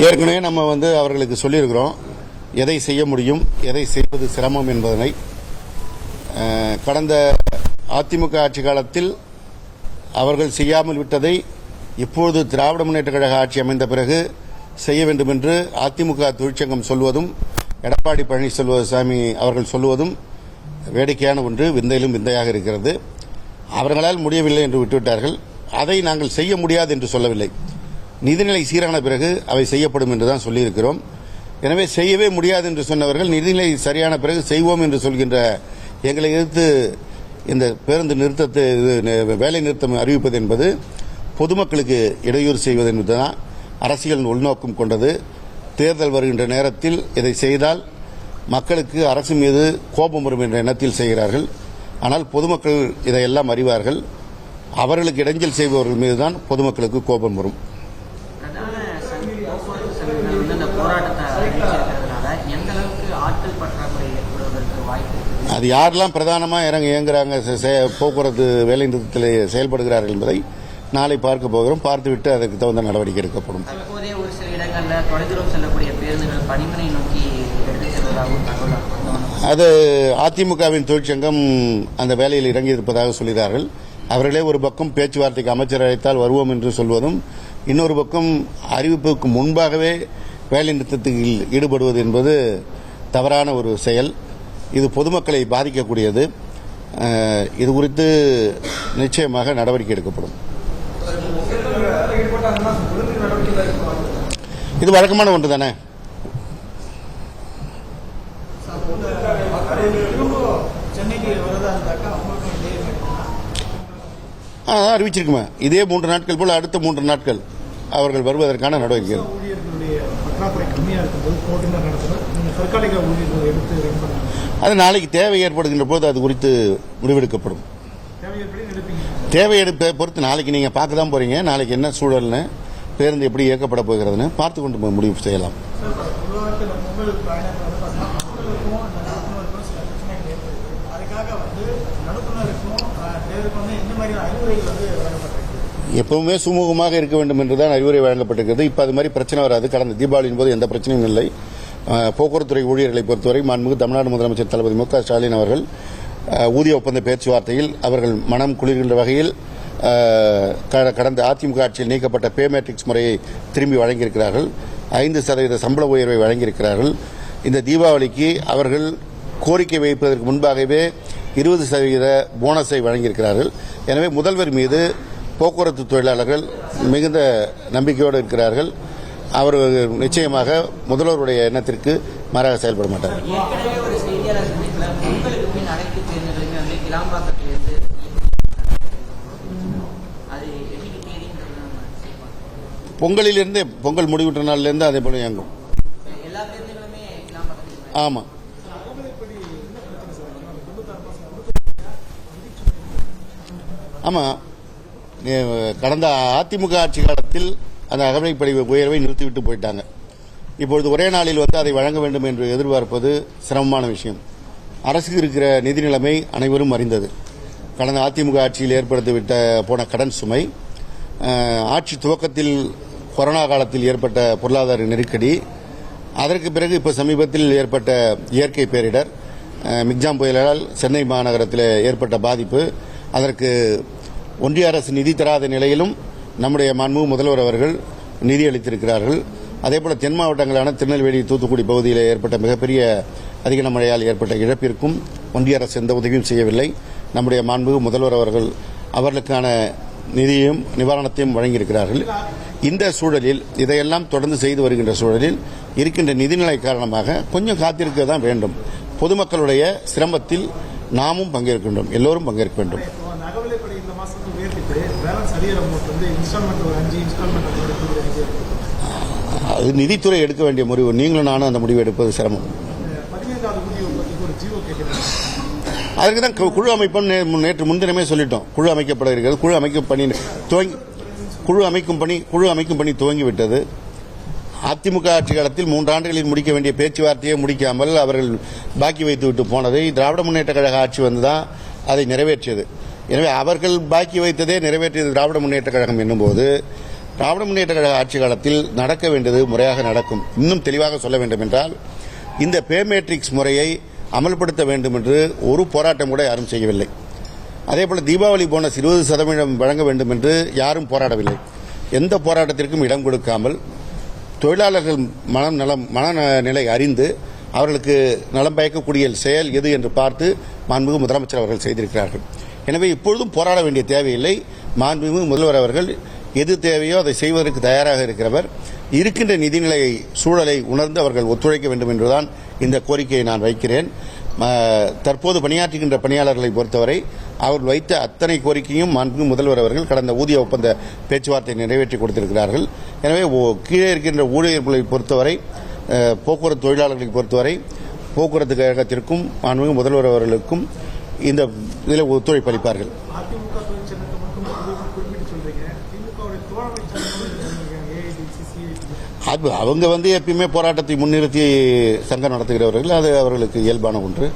ஏற்கனவே நம்ம அவர்களுக்கு சொல்லியிருக்கிறோம் எதை செய்ய முடியும், எதை செய்வது சிரமம் என்பதனை. கடந்த அதிமுக ஆட்சி காலத்தில் அவர்கள் செய்யாமல் விட்டதை இப்பொழுது திராவிட முன்னேற்ற கழக ஆட்சி அமைந்த பிறகு செய்ய வேண்டும் என்று அதிமுக தொழிற்சங்கம் சொல்வதும் எடப்பாடி பழனிசாமி அவர்கள் சொல்வதும் வேடிக்கையான ஒன்று, விந்தையிலும் விந்தையாக இருக்கிறது. அவர்களால் முடியவில்லை என்று விட்டுவிட்டார்கள். அதை நாங்கள் செய்ய முடியாது என்று சொல்லவில்லை. நிதிநிலை சீரான பிறகு அவை செய்யப்படும் என்றுதான் சொல்லியிருக்கிறோம். எனவே செய்யவே முடியாது என்று சொன்னவர்கள் நிதிநிலை சரியான பிறகு செய்வோம் என்று சொல்கின்ற எங்களை எதிர்த்து இந்த பேருந்து நிறுத்தத்தை வேலை நிறுத்தம் அறிவிப்பது என்பது பொதுமக்களுக்கு இடையூறு செய்வது என்பதுதான் அரசியல் உள்நோக்கம் கொண்டது. தேர்தல் வருகின்ற நேரத்தில் இதை செய்தால் மக்களுக்கு அரசு மீது கோபம் வரும் என்ற எண்ணத்தில் செய்கிறார்கள். ஆனால் பொதுமக்கள் இதையெல்லாம் அறிவார்கள். அவர்களுக்கு இடைஞ்சல் செய்பவர்கள் மீதுதான் பொதுமக்களுக்கு கோபம் வரும். அது யாரெல்லாம் பிரதானமாக இயங்குறாங்க, போக்குவரத்து வேலை நிறுத்தத்தில் செயல்படுகிறார்கள் என்பதை நாளை பார்க்க போகிறோம். பார்த்துவிட்டு அதற்கு தகுந்த நடவடிக்கை எடுக்கப்படும். அது அதிமுகவின் தொழிற்சங்கம் அந்த வேலையில் இறங்கியிருப்பதாக சொல்கிறார்கள். அவர்களே ஒரு பக்கம் பேச்சுவார்த்தைக்கு அமைச்சர் அழைத்தால் வருவோம் என்று சொல்வதும், இன்னொரு பக்கம் அறிவிப்புக்கு முன்பாகவே வேலை நிறுத்தத்தில் ஈடுபடுவது என்பது தவறான ஒரு செயல். இது பொதுமக்களை பாதிக்கக்கூடியது. இது குறித்து நிச்சயமாக நடவடிக்கை எடுக்கப்படும். இது வழக்கமான ஒன்று தானே. அறிவிச்சிருக்குமா? இதே 3 நாட்கள் போல அடுத்த 3 நாட்கள் அவர்கள் வருவதற்கான நடவடிக்கைகள். அது நாளைக்கு தேவை ஏற்படுகின்ற போது அது குறித்து முடிவெடுக்கப்படும். தேவை எடுப்பை பொறுத்து நாளைக்கு நீங்க பார்க்க தான் போறீங்க. நாளைக்கு என்ன சூழல்னு, பேருந்து எப்படி இயக்கப்பட போகிறதுன்னு பார்த்து கொண்டு முடிவு செய்யலாம். எப்பவுமே சுமூகமாக இருக்க வேண்டும் என்றுதான் அறிவுரை வழங்கப்பட்டிருக்கிறது. இப்ப அது மாதிரி பிரச்சனை வராது. கடந்த தீபாவளியின் போது எந்த பிரச்சனையும் இல்லை. போக்குவரத்துறை ஊழியர்களை பொறுத்தவரை மாண்புமிகு தமிழ்நாடு முதலமைச்சர் தளபதி மு க ஸ்டாலின் அவர்கள் ஊதிய ஒப்பந்த பேச்சுவார்த்தையில் அவர்கள் மனம் குளிர்கின்ற வகையில் கடந்த அதிமுக ஆட்சியில் நீக்கப்பட்ட பே மேட்ரிக்ஸ் முறையை திரும்பி வழங்கியிருக்கிறார்கள். 5% சம்பள உயர்வை வழங்கியிருக்கிறார்கள். இந்த தீபாவளிக்கு அவர்கள் கோரிக்கை வைப்பதற்கு முன்பாகவே 20% போனஸை வழங்கியிருக்கிறார்கள். எனவே முதல்வர் மீது போக்குவரத்து தொழிலாளர்கள் மிகுந்த நம்பிக்கையோடு இருக்கிறார்கள். அவர்கள் நிச்சயமாக முதல்வருடைய எண்ணத்திற்கு மாறாக செயல்பட மாட்டார்கள். பொங்கலிலிருந்து, பொங்கல் முடிவுற்ற நாளிலிருந்து அதே போல இயங்கும். ஆமா, ஆமா. கடந்த அதிமுக ஆட்சி காலத்தில் அந்த அகவைப்படி உயர்வை நிறுத்திவிட்டு போயிட்டாங்க. இப்பொழுது ஒரே நாளில் அதை வழங்க வேண்டும் என்று எதிர்பார்ப்பது சிரமமான விஷயம். அரசுக்கு இருக்கிற நிதி நிலைமை அனைவரும் அறிந்தது. கடந்த அதிமுக ஆட்சியில் ஏற்படுத்திவிட்ட போன கடன் சுமை, ஆட்சி துவக்கத்தில் கொரோனா காலத்தில் ஏற்பட்ட பொருளாதார நெருக்கடி, அதற்கு பிறகு இப்ப சமீபத்தில் ஏற்பட்ட இயற்கை பேரிடர், மிக்ஜாம் புயலால் சென்னை மாநகரத்தில் ஏற்பட்ட பாதிப்பு, அதற்கு ஒன்றிய அரசு நிதி தராத நிலையிலும் நம்முடைய மாண்புமிகு முதல்வர் அவர்கள் நிதி அளித்திருக்கிறார்கள். அதேபோல தென் மாவட்டங்களான திருநெல்வேலி, தூத்துக்குடி பகுதியில் ஏற்பட்ட மிகப்பெரிய அதிக மழையால் ஏற்பட்ட இழப்பிற்கும் ஒன்றிய அரசு எந்த உதவியும் செய்யவில்லை. நம்முடைய மாண்புமிகு முதல்வர் அவர்கள் அவர்களுக்கான நிதியும் நிவாரணத்தையும் வழங்கியிருக்கிறார்கள். இந்த சூழலில் இதையெல்லாம் தொடர்ந்து செய்து வருகின்ற சூழலில் இருக்கின்ற நிதிநிலை காரணமாக கொஞ்சம் காத்திருக்க தான் வேண்டும். பொதுமக்களுடைய சிரமத்தில் நாமும் பங்கேற்கின்றோம், எல்லோரும் பங்கேற்க வேண்டும். அது நிதித்துறை எடுக்க வேண்டிய முடிவு. நீங்களும் நானும் அந்த முடிவு எடுப்பது சிரமம். அதுக்கு தான் குழு அமைப்போம் நேற்று முன்தினமே சொல்லிட்டோம். குழு அமைக்கப்பட இருக்கிறது. குழு அமைக்கும் பணி துவங்கிவிட்டது. அதிமுக ஆட்சி காலத்தில் 3 ஆண்டுகளில் முடிக்க வேண்டிய பேச்சுவார்த்தையை முடிக்காமல் அவர்கள் பாக்கி வைத்துவிட்டு போனதை திராவிட முன்னேற்ற கழக ஆட்சி வந்துதான் அதை நிறைவேற்றியது. எனவே அவர்கள் பாக்கி வைத்ததே நிறைவேற்றியது திராவிட முன்னேற்ற கழகம் என்னும்போது திராவிட முன்னேற்ற கழக ஆட்சி காலத்தில் நடக்க வேண்டியது முறையாக நடக்கும். இன்னும் தெளிவாக சொல்ல வேண்டும் என்றால், இந்த பே மேட்ரிக்ஸ் முறையை அமல்படுத்த வேண்டும் என்று ஒரு போராட்டம் கூட யாரும் செய்யவில்லை. அதேபோல தீபாவளி போனஸ் 20% வழங்க வேண்டும் என்று யாரும் போராடவில்லை. எந்த போராட்டத்திற்கும் இடம் கொடுக்காமல் தொழிலாளர்கள் மனநிலை அறிந்து அவர்களுக்கு நலம் பயக்கக்கூடிய செயல் எது என்று பார்த்து மாண்புமிகு முதலமைச்சர் அவர்கள் செய்திருக்கிறார்கள். எனவே இப்பொழுதும் போராட வேண்டிய தேவையில்லை. மாண்புமிகு முதல்வர் அவர்கள் எது தேவையோ அதை செய்வதற்கு தயாராக இருக்கிறவர். இருக்கின்ற நிதிநிலை சூழலை உணர்ந்து அவர்கள் ஒத்துழைக்க வேண்டும் என்றுதான் இந்த கோரிக்கையை நான் வைக்கிறேன். தற்போது பணியாற்றுகின்ற பணியாளர்களை பொறுத்தவரை அவர்கள் வைத்த அத்தனை கோரிக்கையும் மாண்புமிகு முதல்வர் அவர்கள் கடந்த ஊதிய ஒப்பந்த பேச்சுவார்த்தை நிறைவேற்றி கொடுத்திருக்கிறார்கள். எனவே கீழே இருக்கின்ற ஊழியர்களை பொறுத்தவரை, போக்குவரத்து தொழிலாளர்களை பொறுத்தவரை போக்குவரத்து கழகத்திற்கும் மாண்புமிகு முதல்வர் அவர்களுக்கும் இந்த இதில் ஒத்துழைப்பு அளிப்பார்கள். அது அவங்க எப்பயுமே போராட்டத்தை முன்னிறுத்தி சங்கம் நடத்துகிறவர்கள், அது அவர்களுக்கு இயல்பான ஒன்று.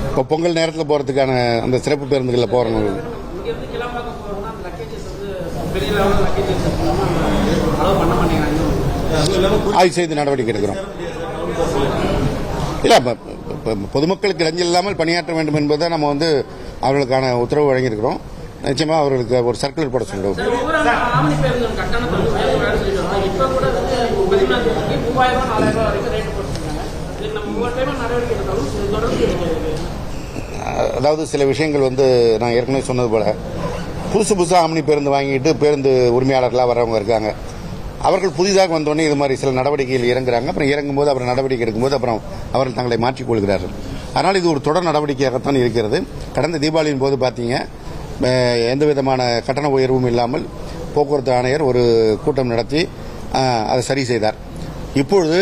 இப்போ பொங்கல் நேரத்தில் போறதுக்கான அந்த சிறப்பு பேருந்துகளில் போறோம். ஆய்வு செய்து நடவடிக்கை எடுக்கிறோம். இல்ல, பொதுமக்களுக்கு இடைஞ்சல் இல்லாமல் பணியாற்ற வேண்டும் என்பதை நம்ம அவர்களுக்கான உத்தரவு வழங்கியிருக்கிறோம். நிச்சயமா அவர்களுக்கு ஒரு சர்க்குலர் போட சொல்றோம். அதாவது சில விஷயங்கள் நான் ஏற்கனவே சொன்னது போல புதுசா ஆம்னி பேருந்து வாங்கிட்டு பேருந்து உரிமையாளர்களாக வர்றவங்க இருக்காங்க. அவர்கள் புதிதாக வந்தோடனே இது மாதிரி சில நடவடிக்கைகள் இறங்குறாங்க. அப்புறம் இறங்கும்போது அப்புறம் நடவடிக்கை எடுக்கும்போது அப்புறம் அவர்கள் தங்களை மாற்றிக் கொள்கிறார்கள். அதனால் இது ஒரு தொடர் நடவடிக்கையாகத்தான் இருக்கிறது. கடந்த தீபாவளியின் போது பார்த்தீங்க, எந்த விதமான கட்டண உயர்வும் இல்லாமல் போக்குவரத்து ஆணையர் ஒரு கூட்டம் நடத்தி அதை சரி செய்தார். இப்பொழுது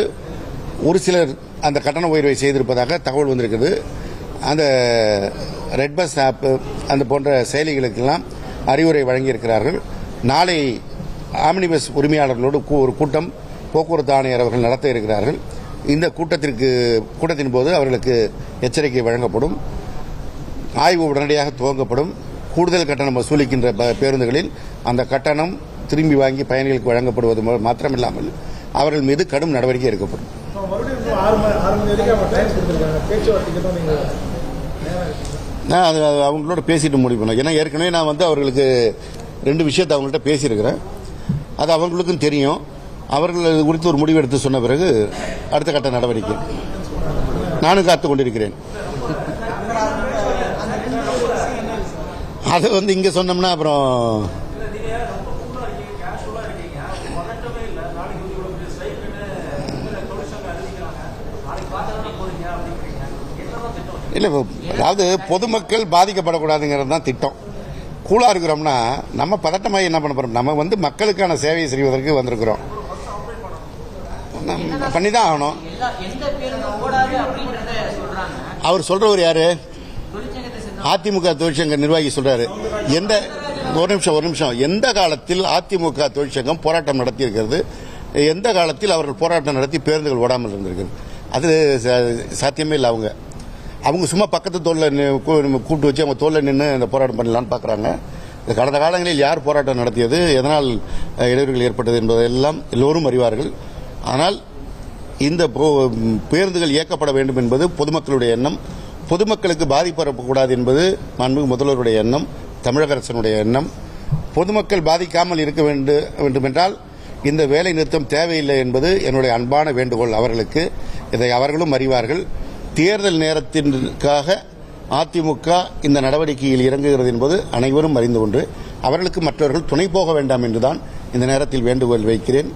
ஒரு சிலர் அந்த கட்டண உயர்வை செய்திருப்பதாக தகவல் வந்திருக்கிறது. அந்த ரெட் பஸ் ஆப் அந்த போன்ற செயலிகளுக்கெல்லாம் அறிவுரை வழங்கியிருக்கிறார்கள். நாளை ஆம்னி பஸ் உரிமையாளர்களோடு ஒரு கூட்டம் போக்குவரத்து ஆணையர் அவர்கள் நடத்த இருக்கிறார்கள். இந்த கூட்டத்தின் போது அவர்களுக்கு எச்சரிக்கை வழங்கப்படும். ஆய்வு உடனடியாக துவங்கப்படும். கூடுதல் கட்டணம் வசூலிக்கின்ற பேருந்துகளில் அந்த கட்டணம் திரும்பி வாங்கி பயணிகளுக்கு வழங்கப்படுவது மாத்திரமில்லாமல் அவர்கள் மீது கடும் நடவடிக்கை எடுக்கப்படும். அது அவங்களோட பேசிட்டு முடிவு பண்ண. ஏன்னா ஏற்கனவே நான் அவர்களுக்கு 2 விஷயத்தை அவங்கள்ட்ட பேசியிருக்கிறேன். அது அவங்களுக்கும் தெரியும். அவர்கள் குறித்து ஒரு முடிவு எடுத்து சொன்ன பிறகு அடுத்த கட்ட நடவடிக்கை நானும் காத்துக் கொண்டிருக்கிறேன். அது இங்க சொன்னோம்னா அப்புறம் இல்ல, அதாவது பொதுமக்கள் பாதிக்கப்படக்கூடாதுங்கிறது தான் திட்டம். கூலா இருக்கிறோம்னா நம்ம பதட்டமாக என்ன பண்ண போறோம்? நம்ம மக்களுக்கான சேவையை செய்வதற்கு வந்திருக்கிறோம். பண்ணிதான் ஆகணும். அவர் சொல்றவர் யாரு? அதிமுக தொழிற்சங்க நிர்வாகி சொல்றாரு. ஒரு நிமிஷம் எந்த காலத்தில் அதிமுக தொழிற்சங்கம் போராட்டம் நடத்தி இருக்கிறது? எந்த காலத்தில் அவர்கள் போராட்டம் நடத்தி பேருந்துகள் ஓடாமல் இருந்திருக்கிறது? அது சாத்தியமே இல்லை. அவங்க சும்மா பக்கத்து தோல்ல கூட்டு வச்சு அவங்க தோல்ல நின்று இந்த போராட்டம் பண்ணலான்னு பாக்குறாங்க. கடந்த காலங்களில் யார் போராட்டம் நடத்தியது, எதனால் இடையூறுகள் ஏற்பட்டது என்பதெல்லாம் எல்லோரும் அறிவார்கள். ஆனால் இந்த பேருந்துகள் இயக்கப்பட வேண்டும் என்பது பொதுமக்களுடைய எண்ணம். பொதுமக்களுக்கு பாதிப்பு வரக்கூடாது என்பது மாண்புமிகு முதல்வருடைய எண்ணம், தமிழக அரசினுடைய எண்ணம். பொதுமக்கள் பாதிக்காமல் இருக்க வேண்டும் என்றால் இந்த வேலை நிறுத்தம் தேவையில்லை என்பது என்னுடைய அன்பான வேண்டுகோள் அவர்களுக்கு. இதை அவர்களும் அறிவார்கள். தேர்தல் நேரத்திற்காக அதிமுக இந்த நடவடிக்கையில் இறங்குகிறது என்பது அனைவரும் அறிந்து கொண்டு அவர்களுக்கு மற்றவர்கள் துணை போக வேண்டாம் என்றுதான் இந்த நேரத்தில் வேண்டுகோள் வைக்கிறேன்.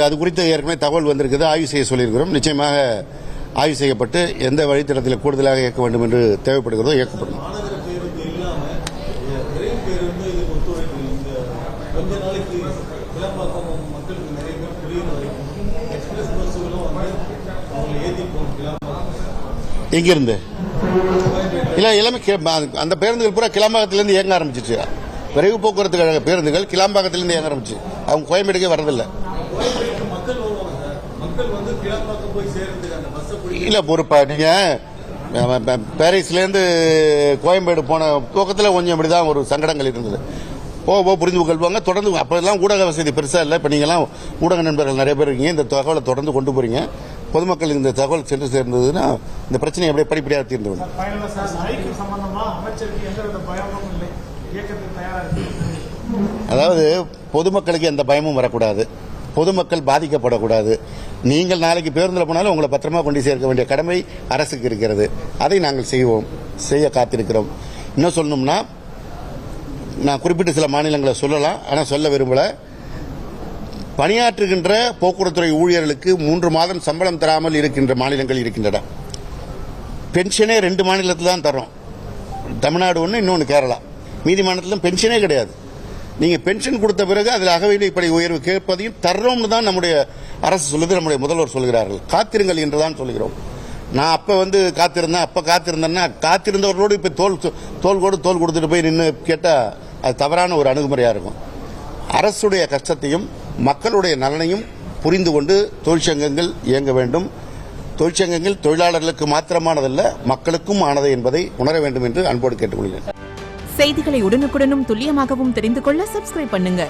அது குறித்து ஏற்கனவே தகவல் வந்திருக்கிறது. ஆய்வு செய்ய சொல்லியிருக்கிறோம். நிச்சயமாக ஆய்வு செய்யப்பட்டு எந்த வழித்தடத்தில் கூடுதலாக இயக்க வேண்டும் என்று தேவைப்படுகிறதோ இயக்கப்படும். கொஞ்ச நாளைக்கு மக்களுக்கு நிறைய பேர் புரியுற வரைக்கும் எக்ஸ்பிரஸ் பஸ்ஸுகளும் எங்கிருந்து இல்லை எல்லாமே அந்த பேருந்துகள் பூரா கிளாம்பாக்கத்திலேருந்து இயங்க ஆரம்பிச்சிச்சு. விரைவு போக்குவரத்து கழக பேருந்துகள் கிளாம்பாக்கத்திலேருந்து இயங்க ஆரம்பிச்சு. அவங்க கோயம்பேடுக்கே வரதில்லை. இல்லை பொறுப்பா நீங்கள் பாரிஸ்லேருந்து கோயம்பேடு போன துவக்கத்தில் கொஞ்சம் இப்படிதான் ஒரு சங்கடங்கள் இருந்தது. போக புரிந்து கொள்வாங்க. தொடர்ந்து அப்போல்லாம் ஊடக வசதி பெருசாக இல்லை. இப்போ நீங்கள்லாம் ஊடக நண்பர்கள் நிறைய பேர் இருக்கீங்க. இந்த தகவலை தொடர்ந்து கொண்டு போறீங்க. பொதுமக்கள் இந்த தகவல் சென்று சேர்ந்ததுன்னா இந்த பிரச்சனை அப்படியே படிப்படியாக தீர்ந்து வரும். அதாவது பொதுமக்களுக்கு எந்த பயமும் வரக்கூடாது. பொதுமக்கள் பாதிக்கப்படக்கூடாது. நீங்கள் நாளைக்கு பேருந்தில் போனாலும் உங்களை பத்திரமா கொண்டு சேர்க்க வேண்டிய கடமை அரசுக்கு இருக்கிறது. அதை நாங்கள் செய்ய காத்திருக்கிறோம். இன்னும் சொல்லணும்னா நான் குறிப்பிட்ட சில மாநிலங்களை சொல்லலாம், ஆனால் சொல்ல விரும்பல. பணியாற்றுகின்ற போக்குவரத்துறை ஊழியர்களுக்கு 3 மாதம் சம்பளம் தராமல் இருக்கின்ற மாநிலங்கள் இருக்கின்றன. பென்ஷனே 2 மாநிலத்தில் தான் தரோம். தமிழ்நாடு ஒன்று, இன்னொன்று கேரளா. மீதி மாநிலத்திலும் பென்ஷனே கிடையாது. நீங்கள் பென்ஷன் கொடுத்த பிறகு அதில் அகவிலைப்படி உயர்வு கேட்பதையும் தர்றோம்னு தான் நம்முடைய அரசு சொல்லுது, நம்முடைய முதல்வர் சொல்கிறார்கள். காத்திருங்கள் என்றுதான் சொல்கிறோம். நான் அப்போ காத்திருந்தேன்னா காத்திருந்தவர்களோடு இப்போ தோல் கொடுத்துட்டு போய் நின்று கேட்டால் அது தவறான ஒரு அணுகுமுறையாக இருக்கும். அரசுடைய கஷ்டத்தையும் மக்களுடைய நலனையும் புரிந்து கொண்டு தொழிற்சங்கங்கள் இயங்க வேண்டும். தொழிற்சங்கங்கள் தொழிலாளர்களுக்கு மாத்திரமானதல்ல, மக்களுக்கும் ஆனது என்பதை உணர வேண்டும் என்று அன்போடு கேட்டுக்கொள்கிறேன். செய்திகளை உடனுக்குடனும் துல்லியமாகவும் தெரிந்து கொள்ள சப்ஸ்கிரைப் பண்ணுங்க.